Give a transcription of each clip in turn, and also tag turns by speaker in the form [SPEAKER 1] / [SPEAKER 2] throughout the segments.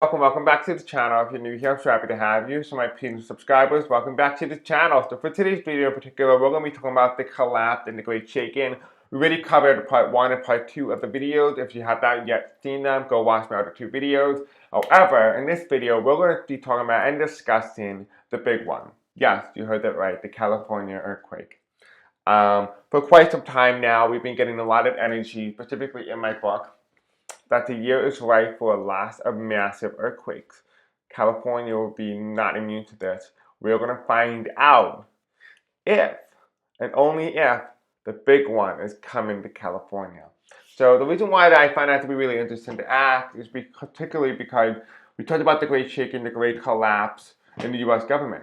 [SPEAKER 1] Welcome back to the channel. If you're new here, I'm so happy to have you. So my premium subscribers, welcome back to the channel. So for today's video in particular, we're going to be talking about the collapse and the Great Shaking. We already covered part 1 and part 2 of the videos. If you have not yet seen them, go watch my other 2 videos. However, in this video, we're going to be talking about and discussing the big one. Yes, you heard that right, the California earthquake. For quite some time now, we've been getting a lot of energy, specifically in my book, that the year is ripe for a last of massive earthquakes. California will be not immune to this. We're going to find out if, and only if, the big one is coming to California. So the reason why I find that to be really interesting to ask is particularly because we talked about the Great Shaking, the Great Collapse in the U.S. government.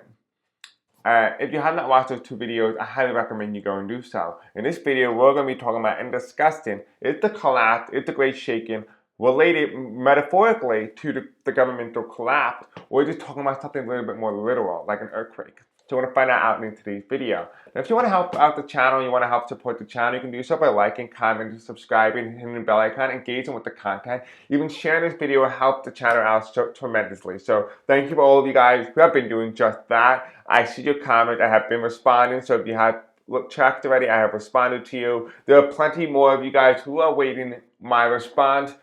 [SPEAKER 1] If you have not watched those 2 videos, I highly recommend you go and do so. In this video, we're going to be talking about and discussing is the collapse, is the Great Shaking related metaphorically to the governmental collapse, or just talking about something a little bit more literal, like an earthquake. So we're going to find that out in today's video. And if you want to help out the channel, you want to help support the channel, you can do so by liking, commenting, subscribing, hitting the bell icon, engaging with the content. Even sharing this video will help the channel out tremendously. So thank you for all of you guys who have been doing just that. I see your comments. I have been responding. So if you have checked already, I have responded to you. There are plenty more of you guys who are waiting my response.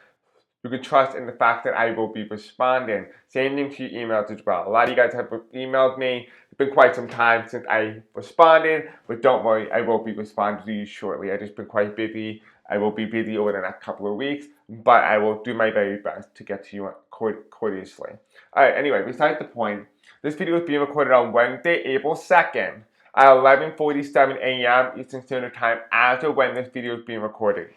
[SPEAKER 1] You can trust in the fact that I will be responding. Same thing to your emails as well. A lot of you guys have emailed me. It's been quite some time since I responded, but don't worry, I will be responding to you shortly. I've just been quite busy. I will be busy over the next couple of weeks, but I will do my very best to get to you courteously. Alright, anyway, besides the point, this video is being recorded on Wednesday, April 2nd at 11:47 a.m. Eastern Standard Time as of when this video is being recorded.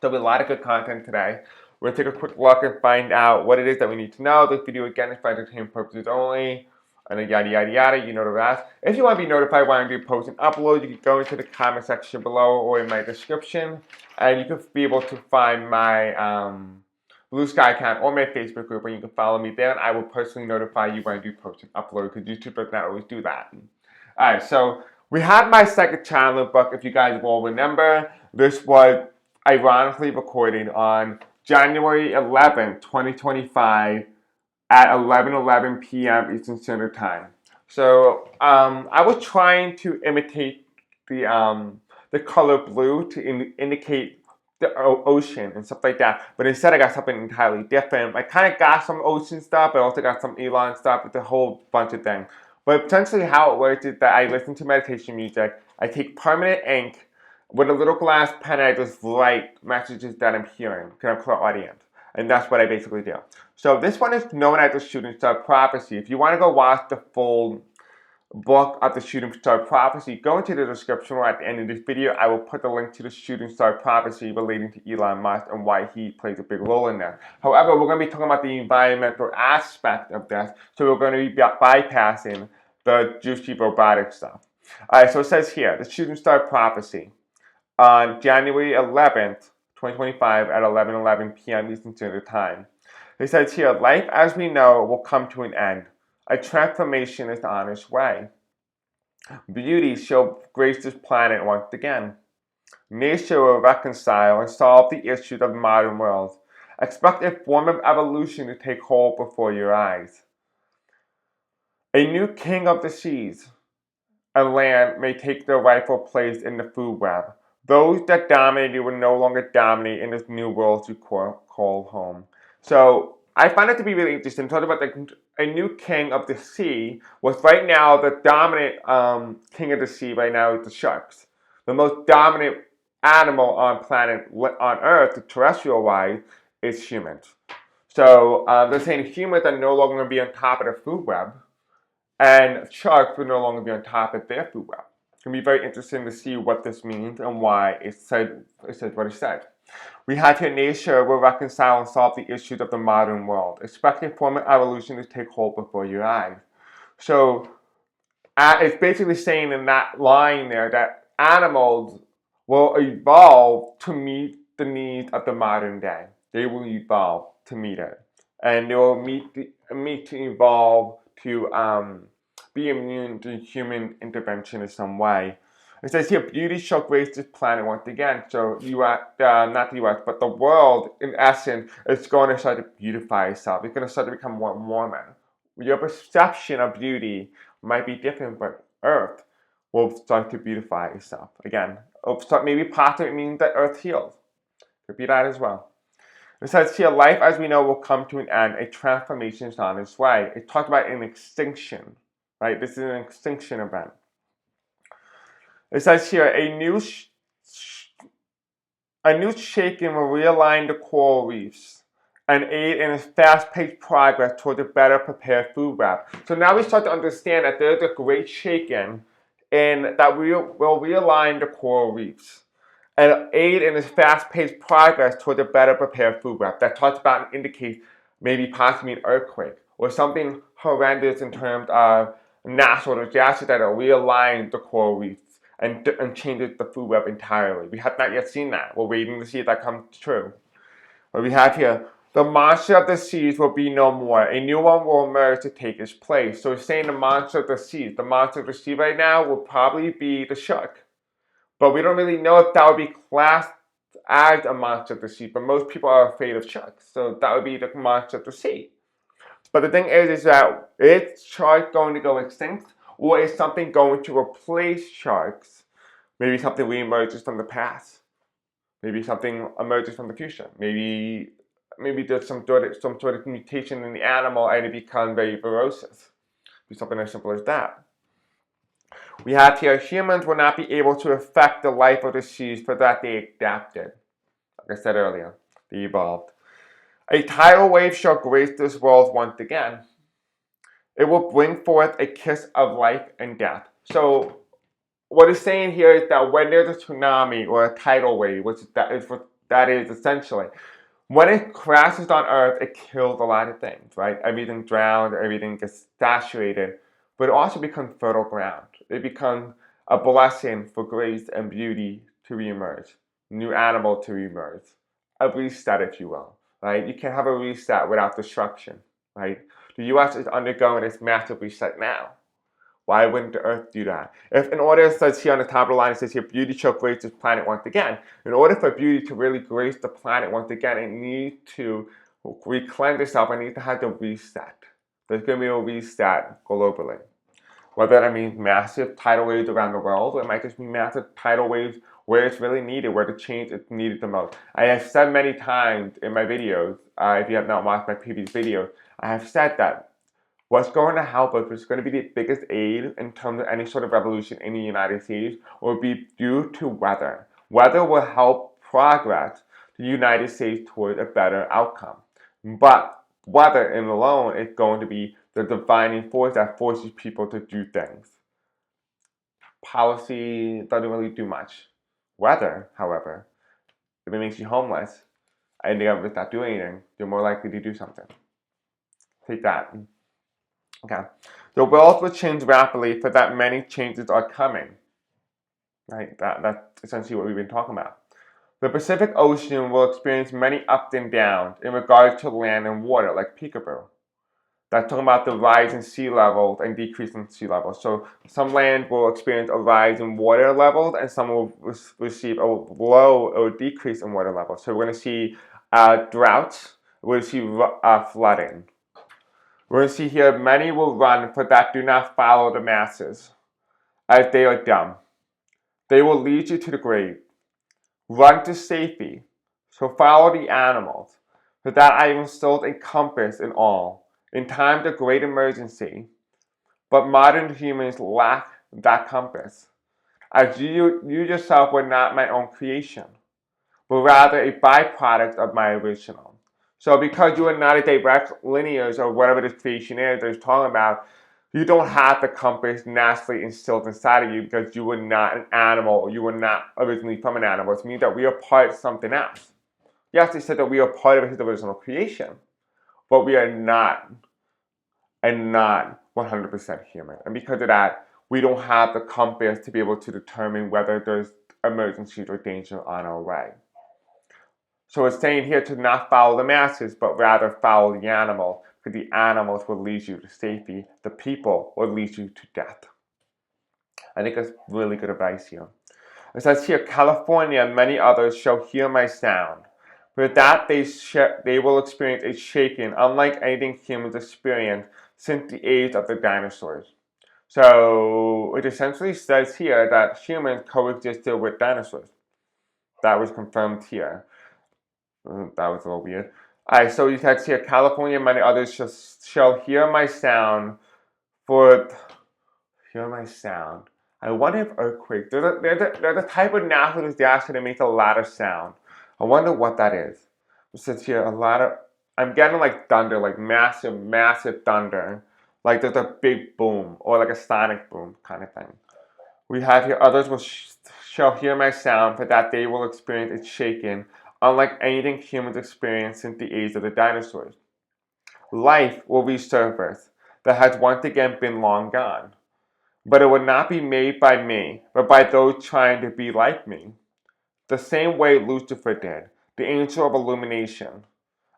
[SPEAKER 1] There'll be a lot of good content today. We're going to take a quick look and find out what it is that we need to know. This video, again, is for entertainment purposes only. And then yada, yada, yada, you know the rest. If you want to be notified when I do post and upload, you can go into the comment section below or in my description. And you can be able to find my Blue Sky account or my Facebook group, and you can follow me there. And I will personally notify you when I do post and upload, because YouTube does not always do that. Alright, so we have my second channel book, if you guys will remember. This was ironically recorded on January 11th, 2025 at 11:11 p.m. Eastern Standard Time. So I was trying to imitate the color blue to indicate the ocean and stuff like that, but instead I got something entirely different. I kind of got some ocean stuff, but I also got some Elon stuff. It's a whole bunch of things. But essentially how it works is that I listen to meditation music, I take permanent ink with a little glass pen, I just write messages that I'm hearing, because I'm clairaudient. And that's what I basically do. So this one is known as the Shooting Star Prophecy. If you want to go watch the full book of the Shooting Star Prophecy, go into the description or at the end of this video. I will put the link to the Shooting Star Prophecy relating to Elon Musk and why he plays a big role in that. However, we're going to be talking about the environmental aspect of this, so we're going to be bypassing the juicy robotic stuff. Alright, so it says here, the Shooting Star Prophecy. On January 11th, 2025 at 11:11 p.m. Eastern Standard Time. It says here, life as we know will come to an end. A transformation is on its way. Beauty shall grace this planet once again. Nature will reconcile and solve the issues of the modern world. Expect a form of evolution to take hold before your eyes. A new king of the seas and land may take their rightful place in the food web. Those that dominated will no longer dominate in this new world you call home. So I find it to be really interesting. Talking about a new king of the sea, was right now the dominant king of the sea right now is the sharks. The most dominant animal on Earth, terrestrial wise, is humans. So they're saying humans are no longer going to be on top of the food web, and sharks will no longer be on top of their food web. It's going to be very interesting to see what this means and why it said what it said. We have here nature will reconcile and solve the issues of the modern world. Expect a form of evolution to take hold before your eyes. So it's basically saying in that line there that animals will evolve to meet the needs of the modern day. They will evolve to meet it. And they will meet to evolve to be immune to human intervention in some way. It says here, beauty shall grace this planet once again. So not the U.S., but the world, in essence, is going to start to beautify itself. It's going to start to become more warmer. Your perception of beauty might be different, but Earth will start to beautify itself. Again, maybe possibly means that Earth heals. Could be that as well. It says here, life as we know will come to an end. A transformation is on its way. It talks about an extinction, right? This is an extinction event. It says here, a new shaking will realign the coral reefs and aid in its fast-paced progress toward a better prepared food web. So now we start to understand that there's a great shaking and that we will realign the coral reefs and aid in its fast-paced progress toward a better prepared food web. That talks about and indicates maybe possibly an earthquake or something horrendous in terms of natural disasters that will realign the coral reefs and changes the food web entirely. We have not yet seen that. We're waiting to see if that comes true. What we have here, the monster of the seas will be no more. A new one will emerge to take its place. So it's saying the monster of the seas. The monster of the sea right now will probably be the shark. But we don't really know if that would be classed as a monster of the sea. But most people are afraid of sharks. So that would be the monster of the sea. But the thing is that is shark going to go extinct? Or is something going to replace sharks? Maybe something reemerges from the past. Maybe something emerges from the future. Maybe there's some sort of mutation in the animal and it becomes very ferocious. Be something as simple as that. We have here, humans will not be able to affect the life of the seas for that they adapted. Like I said earlier, they evolved. A tidal wave shall grace this world once again. It will bring forth a kiss of life and death. So what it's saying here is that when there's a tsunami or a tidal wave, which that is essentially, when it crashes on Earth, it kills a lot of things, right? Everything drowns, everything gets saturated, but it also becomes fertile ground. It becomes a blessing for grace and beauty to reemerge, new animal to reemerge, a reset, if you will, right? You can't have a reset without destruction, right? The U.S. is undergoing this massive reset now. Why wouldn't the Earth do that? If in order, it says here on the top of the line, it says here, beauty shall grace this planet once again. In order for beauty to really grace the planet once again, it needs to reclaim itself. It needs to have the reset. There's going to be a reset globally. Whether that means massive tidal waves around the world, or it might just be massive tidal waves where it's really needed, where the change is needed the most. I have said many times in my videos, if you have not watched my previous videos, I have said that what's going to help us, which is going to be the biggest aid in terms of any sort of revolution in the United States, will be due to weather. Weather will help progress the United States toward a better outcome. But weather in alone is going to be the defining force that forces people to do things. Policy doesn't really do much. Weather, however, if it makes you homeless and the government's not doing anything, you're more likely to do something. Take that. Okay. The world will change rapidly, for that many changes are coming. Right? That's essentially what we've been talking about. The Pacific Ocean will experience many ups and downs in regards to land and water, like peekaboo. That's talking about the rise in sea levels and decrease in sea levels. So some land will experience a rise in water levels, and some will receive a low or decrease in water levels. So we're going to see droughts. We're going to see flooding. We're going to see here, many will run, for that do not follow the masses, as they are dumb. They will lead you to the grave. Run to safety, so follow the animals, for that I have instilled a compass in all, in times of great emergency. But modern humans lack that compass, as you yourself were not my own creation, but rather a byproduct of my original. So because you are not a direct lineage of whatever this creation is that it's talking about, you don't have the compass naturally instilled inside of you because you were not an animal, or you were not originally from an animal. It means that we are part of something else. Yes, they said that we are part of his original creation, but we are not, and not 100% human. And because of that, we don't have the compass to be able to determine whether there's emergencies or danger on our way. So it's saying here to not follow the masses, but rather follow the animal, because the animals will lead you to safety. The people will lead you to death. I think that's really good advice here. It says here, California and many others shall hear my sound. With that they will experience a shaking unlike anything humans experienced since the age of the dinosaurs. So it essentially says here that humans coexisted with dinosaurs. That was confirmed here. That was a little weird. Alright, so you says here, California and many others shall hear my sound for hear my sound. I wonder if earthquakes, there's a type of natural disaster that makes a lot of sound. I wonder what that is. It says here I'm getting like thunder, like massive, massive thunder. Like there's a big boom, or like a sonic boom kind of thing. We have here, others shall hear my sound, for that they will experience its shaking, unlike anything humans experienced since the age of the dinosaurs. Life will resurface, that has once again been long gone. But it would not be made by me, but by those trying to be like me. The same way Lucifer did, the angel of illumination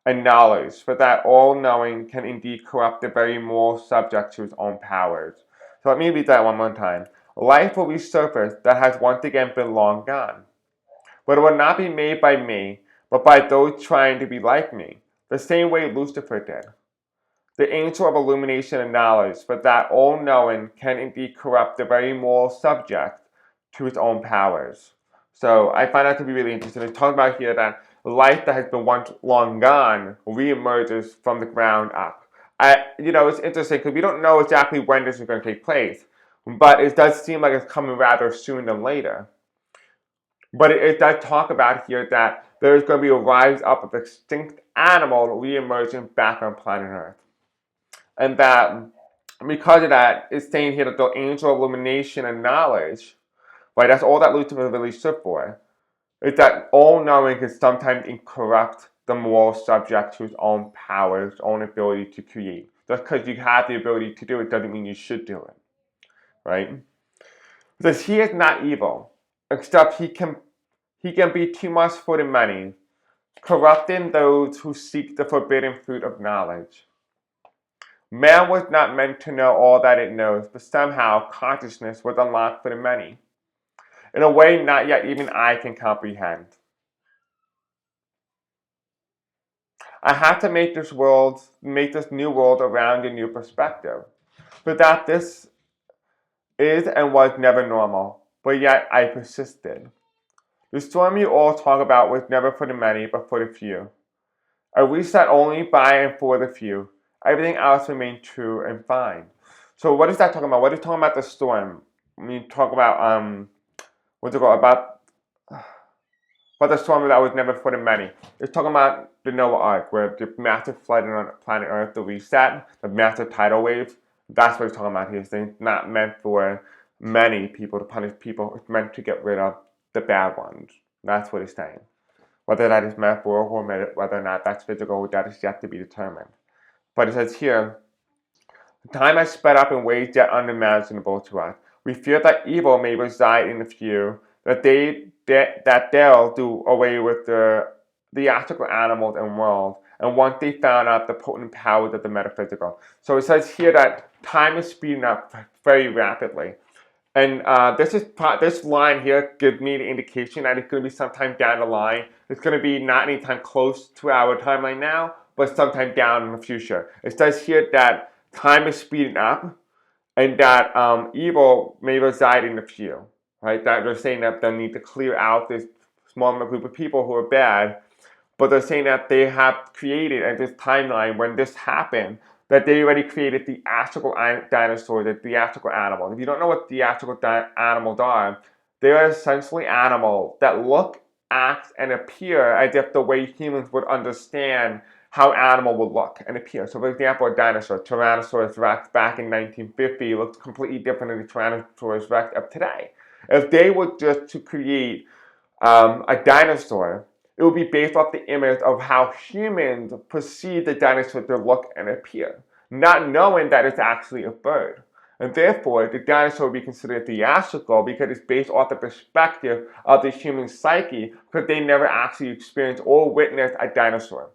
[SPEAKER 1] and knowledge, for that all knowing can indeed corrupt the very moral subject to his own powers. So let me read that one more time. Life will resurface that has once again been long gone. But it will not be made by me, but by those trying to be like me, the same way Lucifer did. The angel of illumination and knowledge, for that all knowing can indeed corrupt the very moral subject to its own powers. So I find that to be really interesting. It's talking about here that life that has been once long gone reemerges from the ground up. It's interesting because we don't know exactly when this is going to take place, but it does seem like it's coming rather soon than later. But it does talk about here that there is going to be a rise up of extinct animal reemerging back on planet Earth. And that because of that, it's saying here that the angel of illumination and knowledge, right, that's all that Lucifer really stood for, is that all knowing can sometimes corrupt the moral subject to his own power, his own ability to create. Just because you have the ability to do it doesn't mean you should do it, right? Because he is not evil, except he can be too much for the many, corrupting those who seek the forbidden fruit of knowledge. Man was not meant to know all that it knows, but somehow consciousness was unlocked for the many, in a way not yet even I can comprehend. I have to make this new world around a new perspective, for that this is and was never normal, but yet I persisted. The storm you all talk about was never for the many, but for the few. A reset only by and for the few. Everything else remained true and fine. So what is that talking about? What is talking about the storm? We talk about about the storm that was never for the many. It's talking about the Noah Ark, where the massive flooding on planet Earth, the reset, the massive tidal wave. That's what it's talking about here. It's not meant for many people to punish people. It's meant to get rid of the bad ones. That's what it's saying. Whether that is metaphorical or whether or not that's physical, that is yet to be determined. But it says here, time has sped up in ways yet unimaginable to us. We fear that evil may reside in the few, that they'll do away with the theatrical animals and world, and once they found out the potent powers of the metaphysical. So it says here that time is speeding up very rapidly. And this line here gives me the indication that it's going to be sometime down the line. It's going to be not anytime close to our timeline now, but sometime down in the future. It says here that time is speeding up, and that evil may reside in the few. Right? That they're saying that they need to clear out this small group of people who are bad, but they're saying that they have created at this timeline when this happened, that they already created the theatrical dinosaur, the theatrical animal. If you don't know what theatrical animals are, they are essentially animals that look, act, and appear as if the way humans would understand how an animal would look and appear. So for example, a dinosaur, Tyrannosaurus rex back in 1950 looked completely different than the Tyrannosaurus rex of today. If they were just to create a dinosaur, it would be based off the image of how humans perceive the dinosaur to look and appear, not knowing that it's actually a bird. And therefore, the dinosaur would be considered theatrical because it's based off the perspective of the human psyche, because they never actually experienced or witnessed a dinosaur.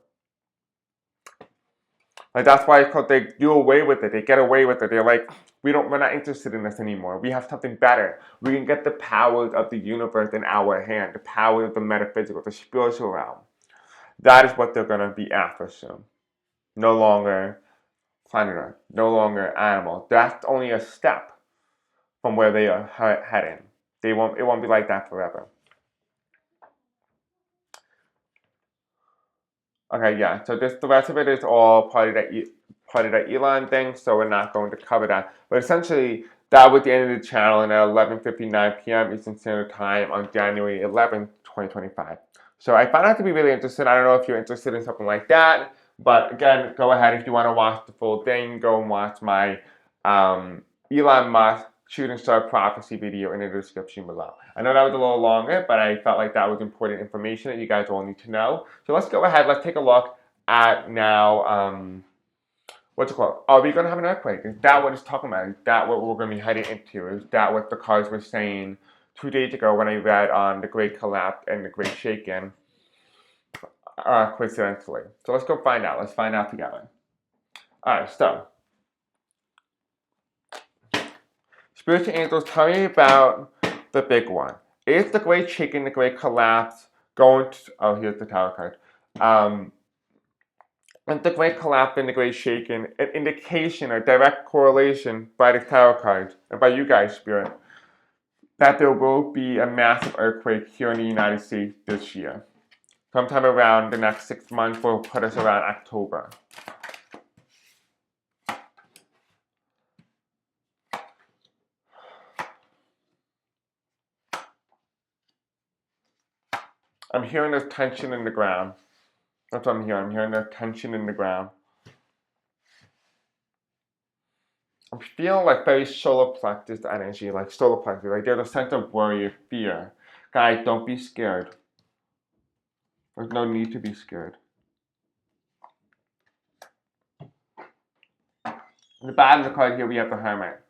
[SPEAKER 1] Like that's why it's called, they do away with it. They get away with it. They're like, we're not interested in this anymore. We have something better. We can get the powers of the universe in our hand, the power of the metaphysical, the spiritual realm. That is what they're gonna be after soon. No longer planet Earth, no longer animals. That's only a step from where they are heading. It won't be like that forever. Okay, yeah. So the rest of it is all part of that Elon thing. So we're not going to cover that. But essentially, that was the end of the channel, and at 11:59 p.m. Eastern Standard Time on January 11th, 2025. So I found out to be really interesting. I don't know if you're interested in something like that, but again, go ahead if you want to watch the full thing. Go and watch my Elon Musk shooting star prophecy video in the description below. I know that was a little longer, but I felt like that was important information that you guys all need to know. So let's go ahead, let's take a look at now, what's it called? Are we going to have an earthquake? Is that what it's talking about? Is that what we're going to be heading into? Is that what the cards were saying 2 days ago when I read on the Great Collapse and the Great Shaking, coincidentally? So let's go find out. Let's find out together. Alright, so Spiritual angels, tell me about the big one. Is the Great Shaking, the Great Collapse going to... Oh, here's the tarot card. And the Great Collapse and the Great Shaking, an indication, a direct correlation by the tarot cards, and by you guys, Spirit, that there will be a massive earthquake here in the United States this year. Sometime around the next 6 months will put us around October. I'm hearing there's tension in the ground. That's what I'm hearing. I'm hearing there's tension in the ground. I'm feeling like very solar plexus energy, like solar plexus. Like there's a sense of worry, of fear. Guys, don't be scared. There's no need to be scared. In the bottom of the card here, we have the Hermit.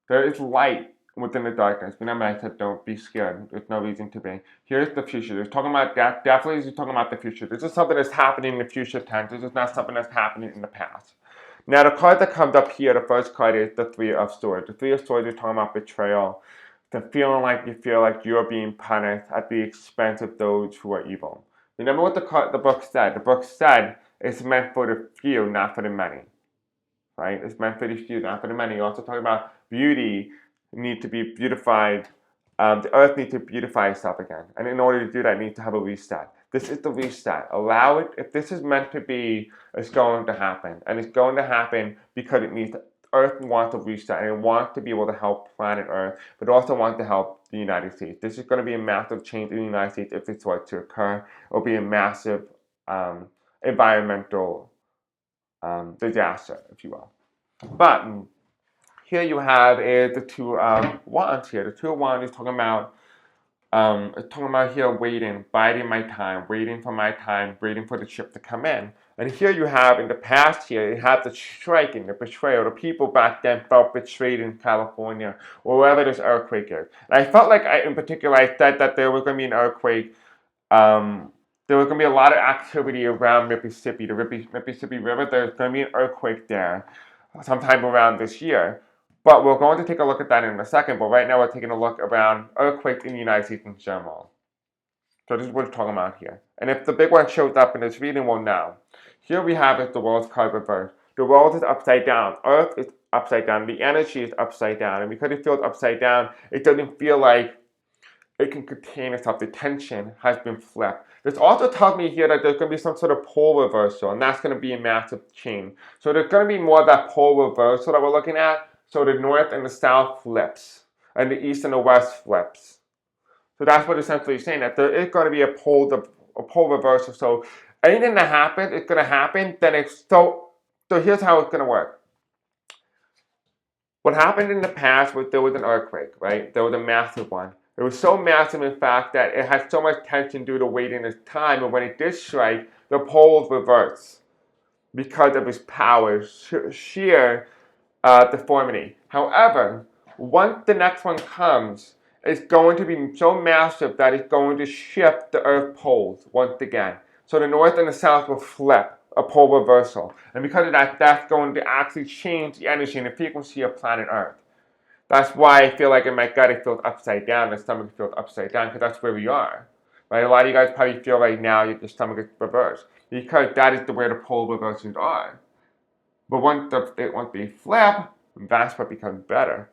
[SPEAKER 1] There is light within the darkness. Remember, I said don't be scared. There's no reason to be. Here's the future. There's talking about that. Definitely, is talking about the future. This is something that's happening in the future tense. This is not something that's happening in the past. Now, the card that comes up here, the first card is the Three of Swords. The Three of Swords is talking about betrayal. The feeling like you feel like you're being punished at the expense of those who are evil. Remember what the book said. The book said it's meant for the few, not for the many. Right? It's meant for the few, not for the many. You also talk about beauty need to be beautified. The earth needs to beautify itself again. And in order to do that, it needs to have a reset. This is the reset. Allow it. If this is meant to be, it's going to happen. And it's going to happen because it needs to. Earth wants to reset, and it wants to be able to help planet Earth, but also wants to help the United States. This is going to be a massive change in the United States if it's were to occur. It will be a massive environmental disaster, if you will. But here you have is the Two of Wands here. The Two of Wands is talking about here waiting, biding my time, waiting for my time, waiting for the ship to come in. And here you have in the past here, you have the striking, the betrayal. The people back then felt betrayed in California or wherever this earthquake is. And I felt like in particular, I said that there was going to be an earthquake. There was going to be a lot of activity around Mississippi, the Mississippi River. There's going to be an earthquake there sometime around this year. But we're going to take a look at that in a second. But right now we're taking a look around earthquakes in the United States in general. So this is what we're talking about here. And if the big one shows up in this reading, we'll know. Here we have is the world's card reversed. The world is upside down. Earth is upside down. The energy is upside down. And because it feels upside down, it doesn't feel like it can contain itself. The tension has been flipped. This also tells me here that there's going to be some sort of pole reversal, and that's going to be a massive change. So there's going to be more of that pole reversal that we're looking at. So the north and the south flips, and the east and the west flips. So that's what essentially is saying, that there is going to be a pole reversal. So anything that happens is going to happen. Then it's so here's how it's going to work. What happened in the past was there was an earthquake, right? There was a massive one. It was so massive, in fact, that it had so much tension due to waiting its time. And when it did strike, the poles reversed because of its power, sheer deformity. However, once the next one comes, it's going to be so massive that it's going to shift the earth poles once again. So the north and the south will flip a pole reversal. And because of that, that's going to actually change the energy and the frequency of planet Earth. That's why I feel like in my gut it feels upside down, my stomach feels upside down, because that's where we are. Right? A lot of you guys probably feel right now your stomach is reversed, because that is the way the pole reversals are. But once they flip, that's what becomes better.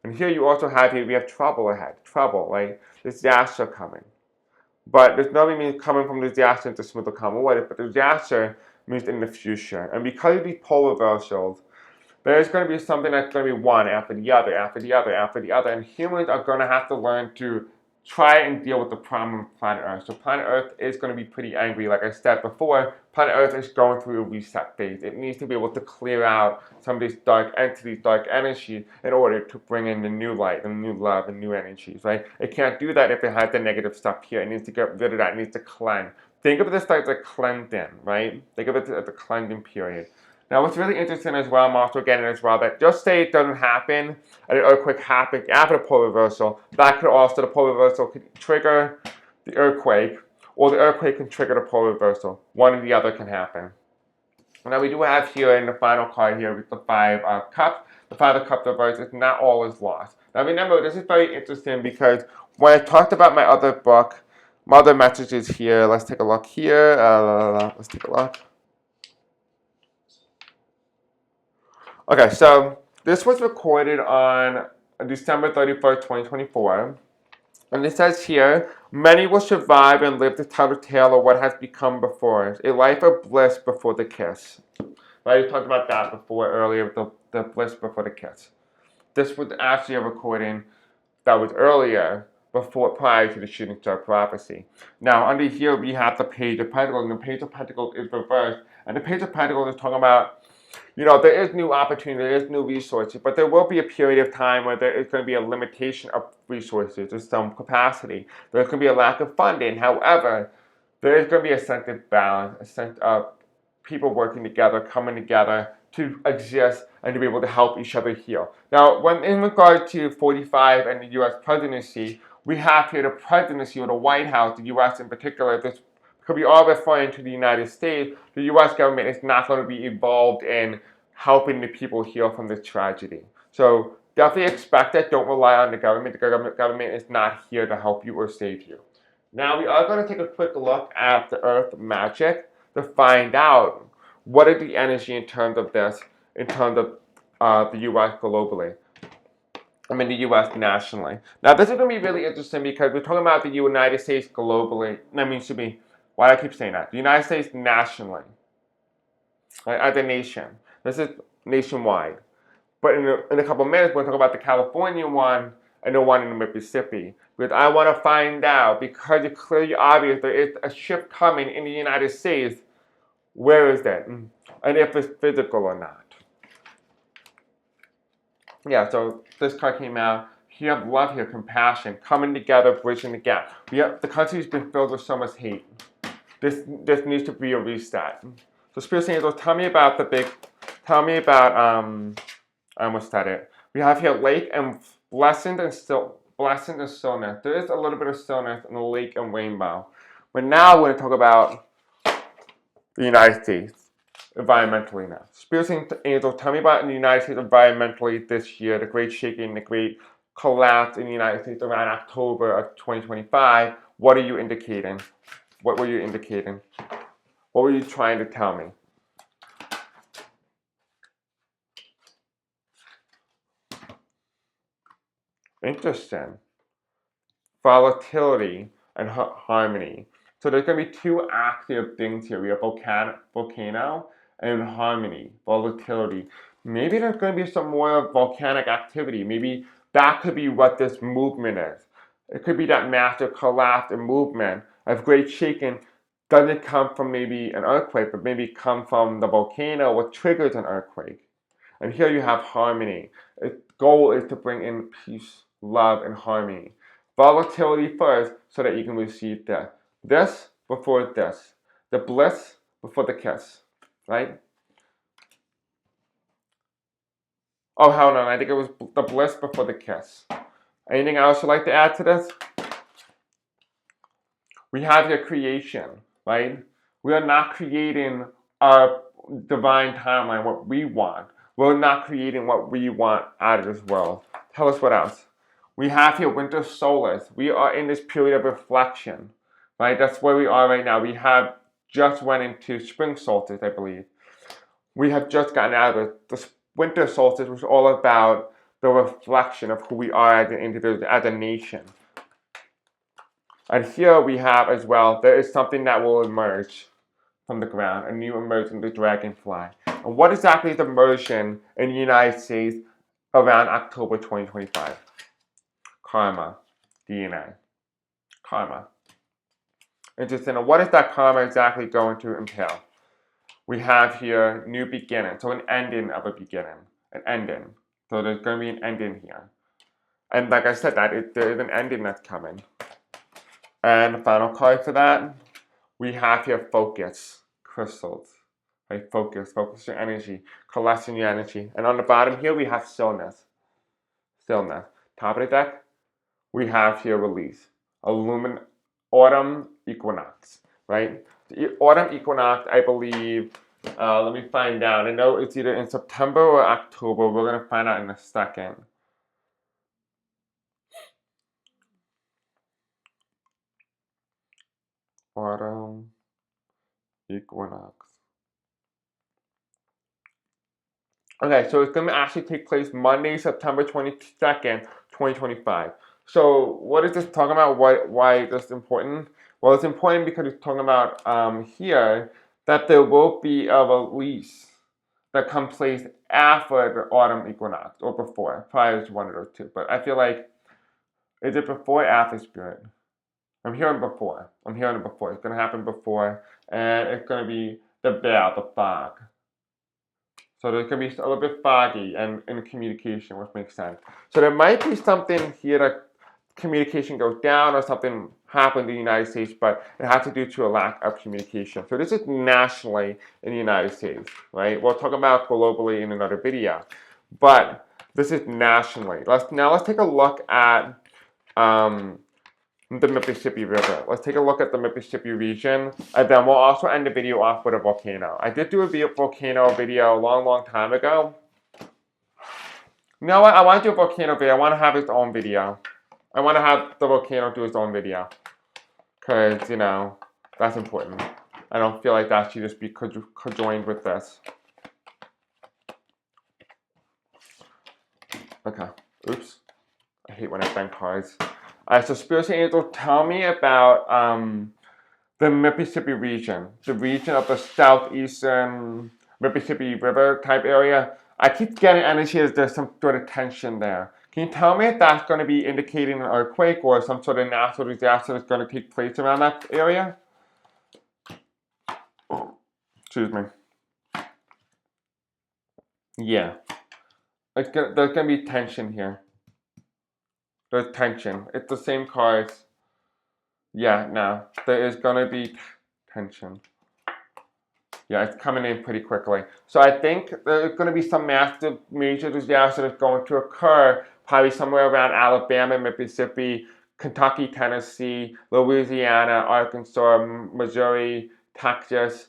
[SPEAKER 1] And here you also have we have trouble ahead. Trouble, right? Disaster coming. But there's nothing means coming from disaster into smooth to come away, but disaster means in the future. And because of these pole reversals, there's going to be something that's going to be one after the other, after the other, after the other. And humans are going to have to learn to try and deal with the problem of planet Earth. So planet Earth is going to be pretty angry. Like I said before, planet Earth is going through a reset phase. It needs to be able to clear out some of these dark entities, dark energies, in order to bring in the new light, the new love, and new energies, right? It can't do that if it has the negative stuff here. It needs to get rid of that. It needs to cleanse. Think of this like a cleansing, right? Think of it as a cleansing period. Now, what's really interesting as well, I'm also getting as well, that just say it doesn't happen, and an earthquake happens after the pole reversal, that could also, the pole reversal could trigger the earthquake, or the earthquake can trigger the pole reversal. One or the other can happen. Now, we do have here in the final card here with the Five of Cups. The Five of Cups reversed is not all is lost. Now, remember, this is very interesting because when I talked about my other book, my other messages here, let's take a look here. Let's take a look. Okay, so this was recorded on December 31st, 2024. And it says here, many will survive and live to tell the tale of what has become before us, a life of bliss before the kiss. Right, we talked about that before earlier, the bliss before the kiss. This was actually a recording that was earlier, prior to the shooting star prophecy. Now, under here we have the Page of Pentacles, and the Page of Pentacles is reversed. And the Page of Pentacles is talking about, there is new opportunity, there is new resources, but there will be a period of time where there is going to be a limitation of resources in some capacity. There's going to be a lack of funding. However, there is going to be a sense of balance, a sense of people working together, coming together to exist and to be able to help each other heal. Now, when in regard to 45 and the U.S. presidency, we have here the presidency or the White House, the U.S. in particular. This could be all referring to the United States. The U.S. government is not going to be involved in helping the people heal from this tragedy. So definitely expect that. Don't rely on the government. The government is not here to help you or save you. Now we are going to take a quick look at the Earth Magic to find out what is the energy in terms of this, in terms of the U.S. globally. The U.S. nationally. Now this is going to be really interesting because we're talking about the United States globally. Why do I keep saying that? The United States nationally, right, as a nation. This is nationwide. But in a couple of minutes, we're going to talk about the California one and the one in Mississippi. Because I want to find out, because it's clearly obvious there is a shift coming in the United States, where is that? And if it's physical or not. Yeah, so this card came out. You have love here, compassion, coming together, bridging the gap. The country's been filled with so much hate. This needs to be a reset. So Spirit Angels, tell me about I almost said it. We have here lake and blessing and stillness. There is a little bit of stillness in the lake and rainbow. But now we're going to talk about the United States environmentally now. Spirit Angels, tell me about the United States environmentally this year, the great shaking, the great collapse in the United States around October of 2025. What are you indicating? What were you indicating? What were you trying to tell me? Interesting. Volatility and harmony. So there's going to be two active things here. We have volcano and harmony, volatility. Maybe there's going to be some more volcanic activity. Maybe that could be what this movement is. It could be that massive collapse and movement of great shaking doesn't come from maybe an earthquake, but maybe come from the volcano, what triggers an earthquake. And here you have harmony. Its goal is to bring in peace, love, and harmony. Volatility first so that you can receive this. This before this. The bliss before the kiss. Right? Oh, hold on. I think it was the bliss before the kiss. Anything else you'd like to add to this? We have your creation, right? We are not creating our divine timeline, what we want. We're not creating what we want out of this world. Tell us what else. We have here winter solstice. We are in this period of reflection, right? That's where we are right now. We have just went into spring solstice, I believe. We have just gotten out of it. The winter solstice was all about the reflection of who we are as an individual, as a nation. And here we have as well, there is something that will emerge from the ground, a new emerging, the dragonfly. And what exactly is emerging in the United States around October 2025? Karma, DNA, karma. Interesting. And what is that karma exactly going to entail? We have here new beginning, so an ending of a beginning, an ending. So there's going to be an ending here. And like I said, there is an ending that's coming. And the final card for that, we have here focus, crystals. Right? Focus your energy, collecting your energy. And on the bottom here, we have stillness. Stillness. Top of the deck, we have here release. Autumn equinox, right? The autumn equinox, I believe, let me find out. I know it's either in September or October. We're going to find out in a second. Autumn equinox. Okay, so it's going to actually take place Monday, September 22nd, 2025. So what is this talking about? Why is this important? Well, it's important because it's talking about here that there will be a release that comes place after the autumn equinox or before. Probably it's one of those two. But I feel like, is it before or after, Spirit? I'm hearing before. I'm hearing it before. It's going to happen before. And it's going to be the veil, the fog. So there's going to be a little bit foggy and in communication, which makes sense. So there might be something here that communication goes down or something happened in the United States, but it has to do to a lack of communication. So this is nationally in the United States, right? We'll talk about globally in another video, but this is nationally. Let's take a look at the Mississippi River. Let's take a look at the Mississippi region, and then we'll also end the video off with a volcano. I did do a volcano video a long time ago. You know what? I want to do a volcano video. I want to have its own video. I want to have the volcano do its own video. Because, you know, that's important. I don't feel like that should just be conjoined with this. Okay. Oops. I hate when I bend cards. So Spiritual Angel, tell me about the Mississippi region, the region of the southeastern Mississippi River type area. I keep getting energy as there's some sort of tension there. Can you tell me if that's going to be indicating an earthquake or some sort of natural disaster that's going to take place around that area? Excuse me. Yeah. There's going to be tension here. There's tension. It's the same cards. Yeah, no. There is going to be tension. Yeah, it's coming in pretty quickly. So I think there's going to be some massive, major disaster that's going to occur, probably somewhere around Alabama, Mississippi, Kentucky, Tennessee, Louisiana, Arkansas, Missouri, Texas,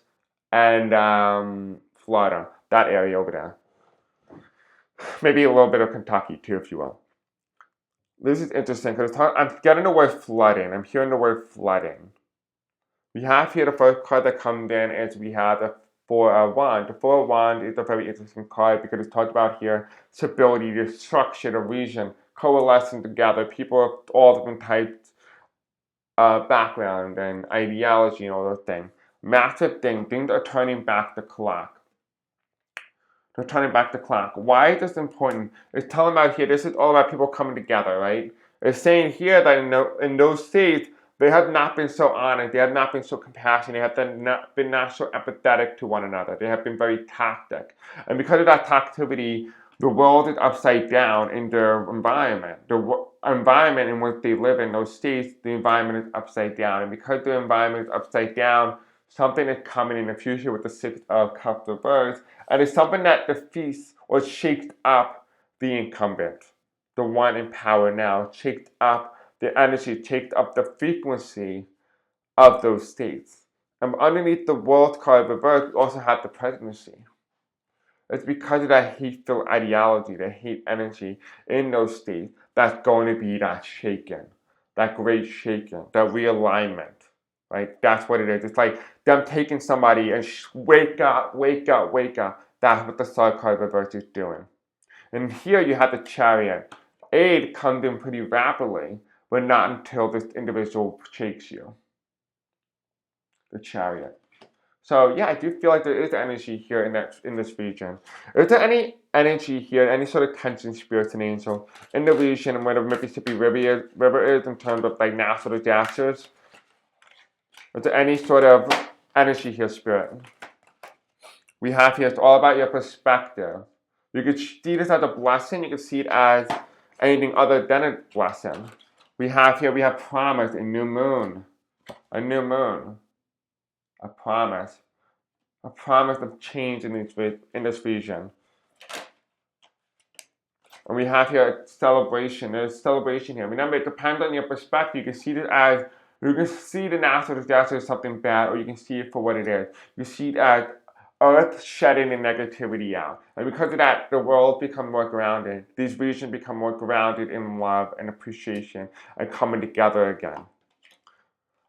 [SPEAKER 1] and Florida. That area over there. Maybe a little bit of Kentucky too, if you will. This is interesting because I'm getting the word flooding. I'm hearing the word flooding. We have here the first card that comes in is we have the Four of Wands. The Four of Wands is a very interesting card because it's talked about here stability, the structure, the region, coalescing together, people of all different types of background and ideology and all those things. Massive things are turning back the clock. They're turning back the clock. Why is this important? It's telling about here, this is all about people coming together, right? It's saying here that in those states, they have not been so honest. They have not been so compassionate. They have not been so empathetic to one another. They have been very toxic. And because of that toxicity, the world is upside down in their environment. The environment in which they live in, those states, the environment is upside down. And because the environment is upside down, something is coming in the future with the Six of Cups reversed. And it's something that defeats or shakes up the incumbent, the one in power now, shakes up the energy, shakes up the frequency of those states. And underneath the World card reverse, we also have the presidency. It's because of that hate-filled ideology, the hate energy in those states that's going to be that shaken, that great shaken, that realignment, right? That's what it is. It's like them taking somebody and wake up, wake up, wake up. That's what the Star card reverse is doing. And here you have the Chariot. Aid comes in pretty rapidly, but not until this individual shakes you. The Chariot. So yeah, I do feel like there is energy here in this region. Is there any energy here, any sort of tension, spirits and angels in the region where the Mississippi River is in terms of like natural disasters? Is there any sort of energy here, spirit? We have here, it's all about your perspective. You could see this as a blessing, you could see it as anything other than a blessing. We have promise, a new moon, a promise of change in this region. And we have here a celebration. There's a celebration here. Remember, it depends on your perspective. You can see the natural disaster as something bad, or you can see it for what it is. You see it as Earth shedding the negativity out. And because of that, the world becomes more grounded. These regions become more grounded in love and appreciation and coming together again.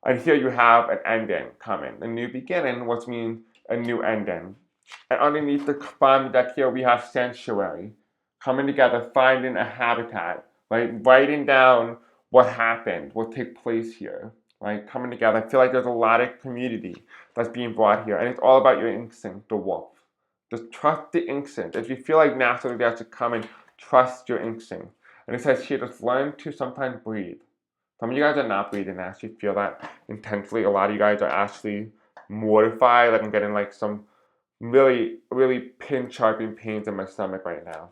[SPEAKER 1] And here you have an ending coming, a new beginning, which means a new ending. And underneath the bottom deck here, we have sanctuary, coming together, finding a habitat, right? Writing down what happened, what took place here, right? Coming together. I feel like there's a lot of community that's being brought here, and it's all about your instinct, the wolf. Just trust the instinct. If you feel like natural disaster coming, trust your instinct. And it says here, just learn to sometimes breathe. Some of you guys are not breathing. I actually feel that intensely. A lot of you guys are actually mortified. Like I'm getting like some really, really pin-sharpening pains in my stomach right now.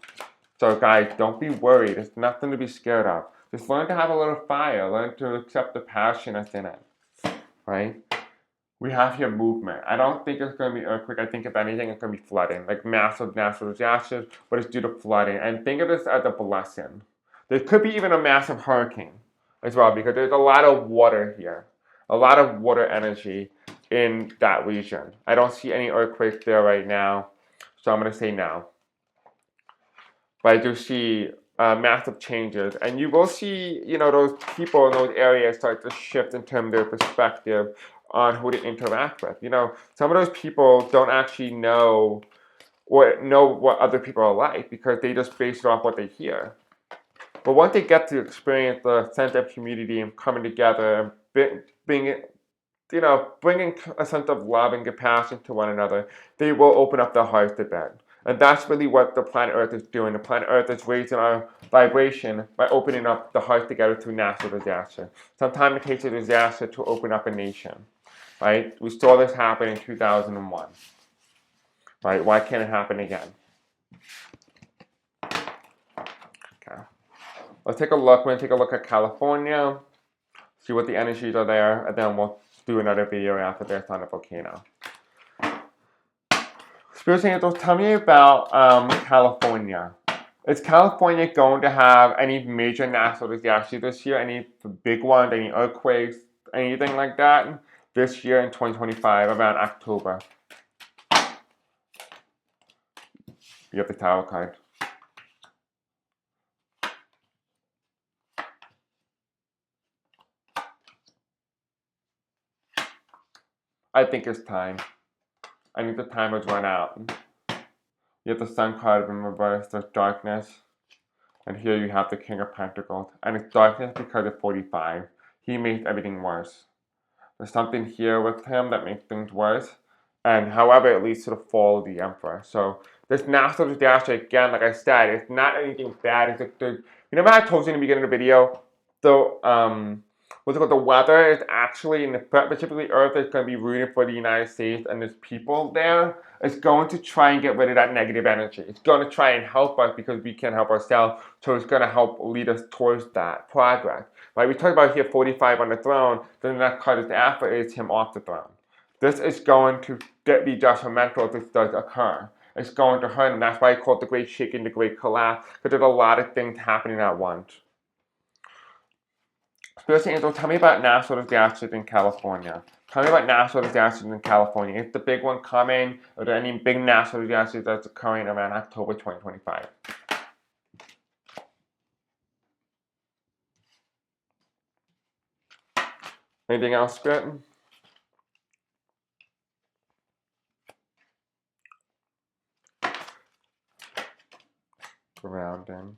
[SPEAKER 1] So guys, don't be worried. There's nothing to be scared of. Just learn to have a little fire. Learn to accept the passion that's in it. Right? We have here movement. I don't think it's going to be earthquake. I think if anything, it's going to be flooding. Like massive natural disasters, but it's due to flooding. And think of this as a blessing. There could be even a massive hurricane as well, because there's a lot of water here, a lot of water energy in that region. I don't see any earthquakes there right now, so I'm going to say no. But I do see massive changes, and you will see, those people in those areas start to shift in terms of their perspective on who to interact with. Some of those people don't actually know what other people are like because they just base it off what they hear. But once they get to experience the sense of community and coming together, and bringing a sense of love and compassion to one another, they will open up their hearts to bed. And that's really what the planet Earth is doing. The planet Earth is raising our vibration by opening up the hearts together through natural disaster. Sometimes it takes a disaster to open up a nation, right? We saw this happen in 2001, right? Why can't it happen again? Okay. Let's take a look. We're going to take a look at California, see what the energies are there, and then we'll do another video after this on the volcano. Spirit Angels, tell me about California. Is California going to have any major natural disasters this year? Any big ones, any earthquakes, anything like that this year in 2025 around October? You have the Tarot card. I think it's time. I think the time has run out. You have the Sun card in reverse, there's darkness. And here you have the King of Pentacles. And it's darkness because of 45. He makes everything worse. There's something here with him that makes things worse. And however, it leads to the fall of the Emperor. So this natural disaster, again, like I said, it's not anything bad. It's like remember I told you in the beginning of the video, the weather is actually, specifically Earth is going to be rooting for the United States and there's people there. It's going to try and get rid of that negative energy. It's going to try and help us because we can't help ourselves. So it's going to help lead us towards that progress. Right? We talk about here 45 on the throne. Then the next card is after is him off the throne. This is going to be detrimental if this does occur. It's going to hurt, and that's why I call it the Great Shaking, the Great Collapse, because there's a lot of things happening at once. Spirit Angel, tell me about natural disasters in California. Tell me about natural disasters in California. Is the big one coming? Are there any big natural disasters that's occurring around October 2025? Anything else, Spirit? Grounding.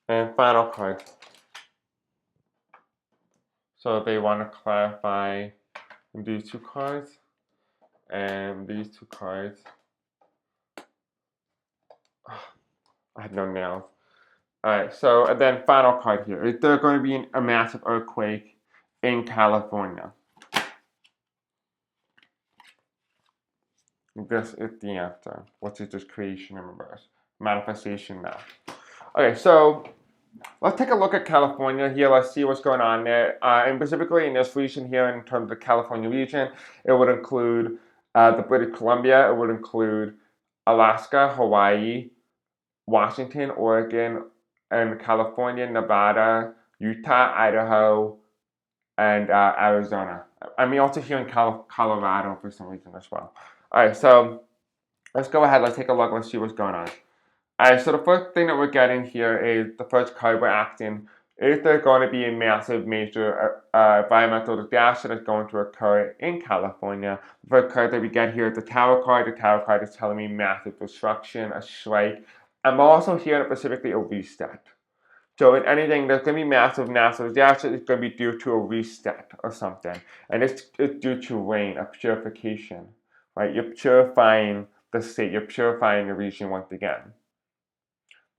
[SPEAKER 1] And final card. So they want to clarify these two cards and these two cards. I have no nails. Alright, so and then final card here. Is there going to be a massive earthquake in California? This is the answer. What is this creation in reverse? Manifestation now. Okay, so let's take a look at California here. Let's see what's going on there. And specifically in this region here, in terms of the California region, it would include the British Columbia. It would include Alaska, Hawaii, Washington, Oregon, and California, Nevada, Utah, Idaho, and Arizona. I mean, also here in Colorado for some reason as well. All right, so let's go ahead. Let's take a look. Let's see what's going on. Alright, so the first thing that we're getting here is the first card we're asking, is there going to be a massive, major environmental disaster that's going to occur in California? The first card that we get here is the Tower card. The Tower card is telling me massive destruction, a strike. I'm also hearing specifically a reset. So in anything that's going to be massive natural disaster, it's going to be due to a reset or something. And it's due to rain, a purification, right? You're purifying the state, you're purifying the region once again.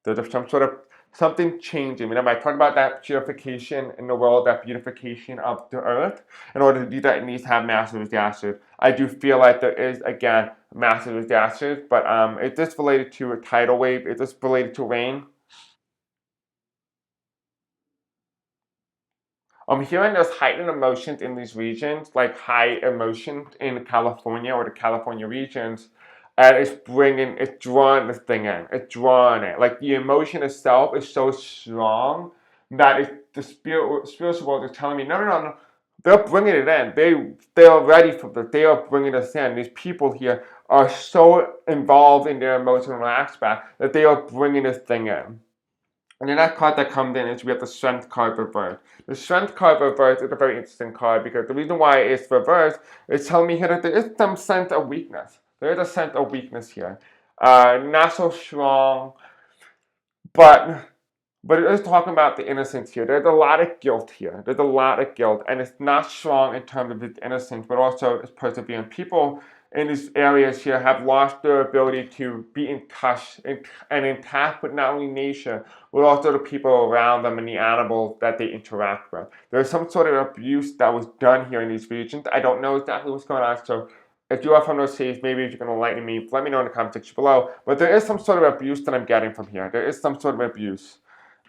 [SPEAKER 1] There's some sort of something changing. Remember, I talked about that purification in the world, that beautification of the earth. In order to do that, it needs to have massive disasters. I do feel like there is, again, massive disasters, but is this related to a tidal wave? Is this related to rain? I'm hearing there's heightened emotions in these regions, like high emotions in California or the California regions, and it's drawing this thing in. It's drawing it. Like the emotion itself is so strong that the spiritual world is telling me, no. They're bringing it in. They are ready for this. They are bringing us in. These people here are so involved in their emotional aspect that they are bringing this thing in. And the next card that comes in is we have the Strength card reversed. The Strength card reversed is a very interesting card because the reason why it's reversed is telling me here that there is some sense of weakness. There is a sense of weakness here. Not so strong, but it is talking about the innocence here. There's a lot of guilt here. There's a lot of guilt, and it's not strong in terms of its innocence, but also its perseverance. People in these areas here have lost their ability to be in touch and intact with not only nature, but also the people around them and the animals that they interact with. There's some sort of abuse that was done here in these regions. I don't know exactly what's going on, so if you are from those cities, maybe if you can enlighten me, let me know in the comment section below. But there is some sort of abuse that I'm getting from here. There is some sort of abuse.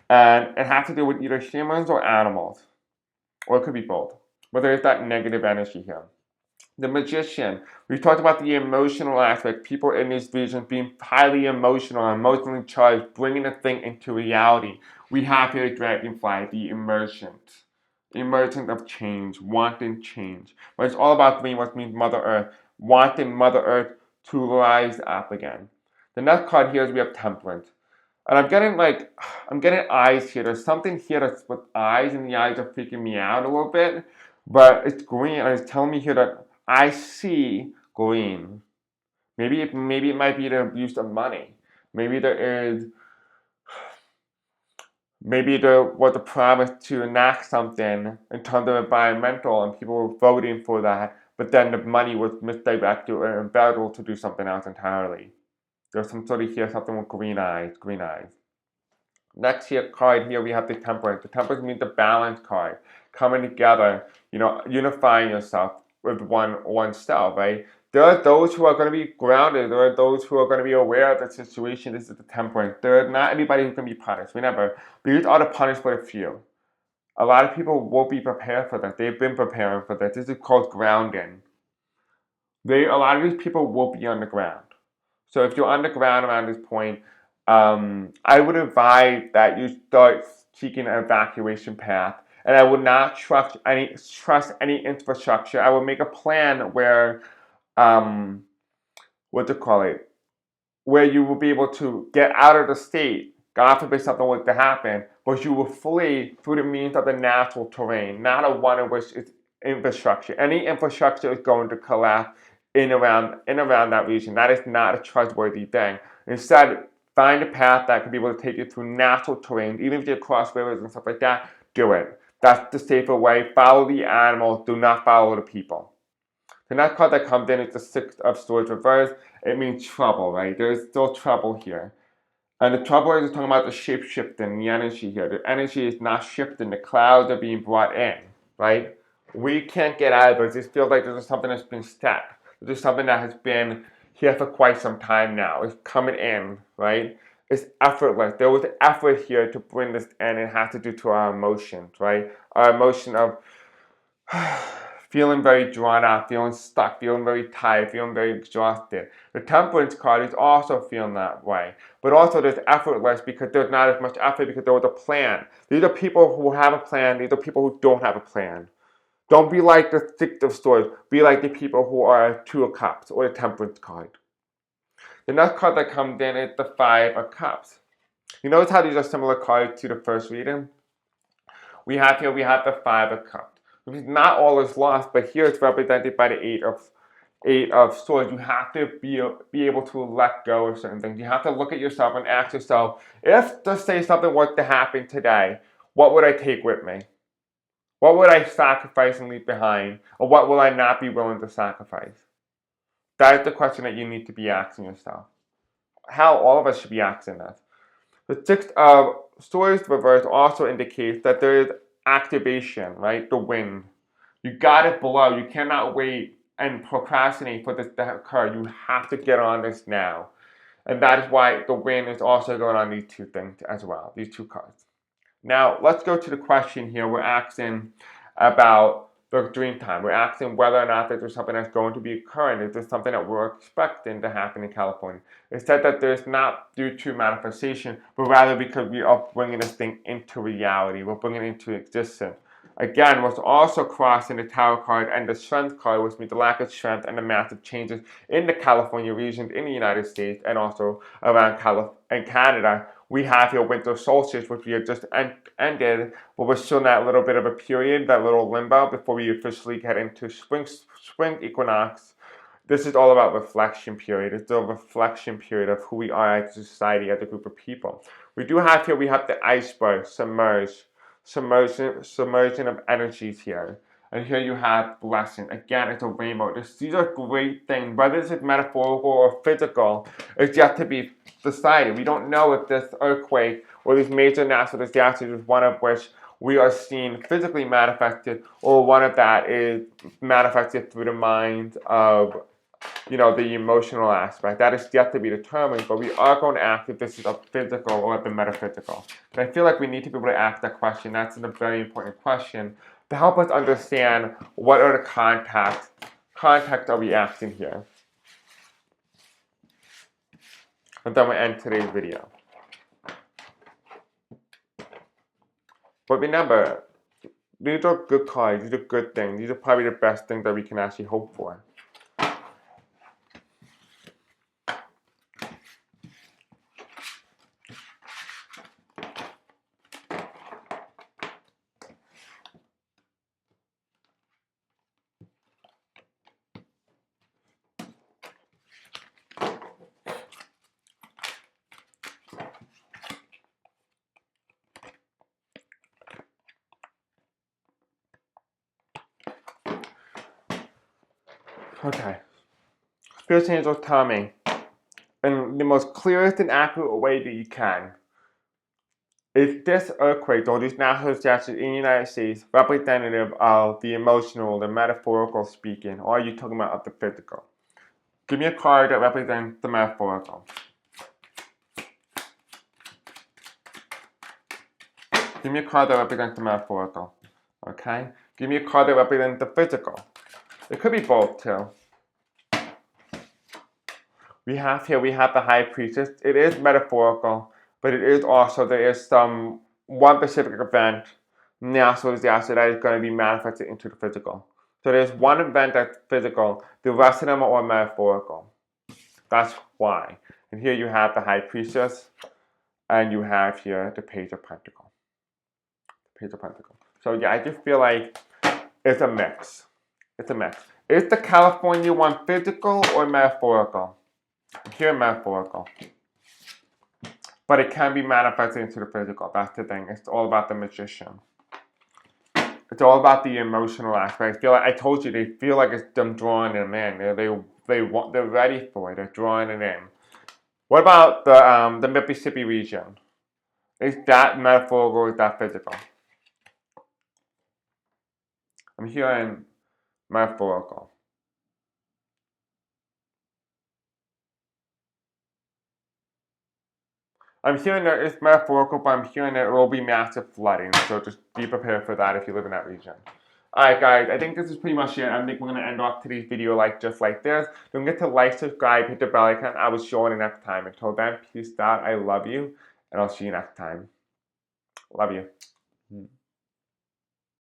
[SPEAKER 1] And it has to do with either humans or animals, or it could be both. But there is that negative energy here. The Magician. We talked about the emotional aspect. People in these regions being highly emotional, emotionally charged, bringing the thing into reality. We have here the Dragonfly, the emergence. Emergence of change, wanting change. But it's all about being what means Mother Earth, wanting Mother Earth to rise up again. The next card here is we have Temperance. And I'm getting eyes here. There's something here that's with eyes, and the eyes are freaking me out a little bit. But it's green, and it's telling me here that I see green. Maybe it might be the abuse of money. Maybe there was a promise to enact something in terms of environmental, and people were voting for that. But then the money was misdirected or embezzled to do something else entirely. There's some sort of here, something with green eyes, green eyes. Next here card here we have the Temperance. The Temperance means the balance card, coming together, unifying yourself with oneself, right? There are those who are going to be grounded. There are those who are going to be aware of the situation. This is the Temperance. There is not everybody who's going to be punished. Remember, these are the punished for a few. A lot of people won't be prepared for that. They've been preparing for that. This is called grounding. A lot of these people will be underground. So if you're underground around this point, I would advise that you start seeking an evacuation path. And I would not trust any infrastructure. I would make a plan where, what to call it, where you will be able to get out of the state. God forbid something was to happen, but you will flee through the means of the natural terrain, not a one in which is infrastructure. Any infrastructure is going to collapse in around that region. That is not a trustworthy thing. Instead, find a path that could be able to take you through natural terrain, even if you cross rivers and stuff like that. Do it. That's the safer way. Follow the animals. Do not follow the people. The next card that comes in is the Six of Swords reversed. It means trouble, right? There's still trouble here. And the trouble is talking about the shape shifting, the energy here. The energy is not shifting. The clouds are being brought in, right? We can't get out of it. It just feels like there's something that's been stuck. There's something that has been here for quite some time now. It's coming in, right? It's effortless. There was effort here to bring this in. It has to do to our emotions, right? Our emotion of feeling very drawn out, feeling stuck, feeling very tired, feeling very exhausted. The Temperance card is also feeling that way. But also there's effortless because there's not as much effort because there was a plan. These are people who have a plan. These are people who don't have a plan. Don't be like the Six of Swords. Be like the people who are Two of Cups or the Temperance card. The next card that comes in is the Five of Cups. You notice how these are similar cards to the first reading? We have the Five of Cups. Not all is lost, but here it's represented by the Eight of Swords. You have to be able to let go of certain things. You have to look at yourself and ask yourself, if, let's say, something was to happen today, what would I take with me? What would I sacrifice and leave behind? Or what will I not be willing to sacrifice? That is the question that you need to be asking yourself. How all of us should be asking that. The Six of Swords reverse also indicates that there is activation, right? The wind. You got it below. You cannot wait and procrastinate for this to occur. You have to get on this now. And that is why the wind is also going on these two things as well, these two cards. Now, let's go to the question here. We're asking about the dream time. We're asking whether or not there's something that's going to be occurring. Is there something that we're expecting to happen in California? It said that there's not due to manifestation, but rather because we are bringing this thing into reality. We're bringing it into existence. Again, what's also crossing the Tower card and the Strength card, which means the lack of strength and the massive changes in the California region, in the United States, and also around Canada. We have here winter solstice, which we have just ended, but we're still in that little bit of a period, that little limbo, before we officially get into spring equinox. This is all about reflection period. It's a reflection period of who we are as a society, as a group of people. We have the iceberg, submersion of energies here. And here you have blessing. Again, it's a rainbow. These are great things. Whether this is metaphorical or physical, it's yet to be decided. We don't know if this earthquake or these major natural disasters is one of which we are seeing physically manifested, or one of that is manifested through the mind of, the emotional aspect. That is yet to be determined, but we are going to ask if this is a physical or the metaphysical. And I feel like we need to be able to ask that question. That's a very important question to help us understand what are the context are we asking here. And then we'll end today's video. But remember, these are good cards, these are good things. These are probably the best things that we can actually hope for. Okay. Spirit angels tell me, in the most clearest and accurate way that you can, is this earthquake or these natural disasters in the United States representative of the emotional, the metaphorical speaking, or are you talking about the physical? Give me a card that represents the metaphorical. Give me a card that represents the metaphorical. Okay? Give me a card that represents the physical. It could be both too. we have the High Priestess. It is metaphorical, but it is also, there is one specific event, natural disaster, that is going to be manifested into the physical. So there's one event that's physical, the rest of them are all metaphorical. That's why. And here you have the High Priestess, and you have here the Page of Pentacles. Page of Pentacles. So yeah, I just feel like it's a mix. It's a mix. Is the California one physical or metaphorical? Here, metaphorical. But it can be manifested into the physical. That's the thing. It's all about the Magician. It's all about the emotional aspect. I told you, they feel like it's them drawing them in. They're ready for it. They're drawing it in. What about the Mississippi region? Is that metaphorical or is that physical? I'm hearing metaphorical. I'm hearing that it's metaphorical, but I'm hearing that it will be massive flooding. So just be prepared for that if you live in that region. Alright guys, I think this is pretty much it. I think we're going to end off today's video just like this. Don't forget to like, subscribe, hit the bell icon. I will show you next time. Until then, peace out. I love you. And I'll see you next time. Love you.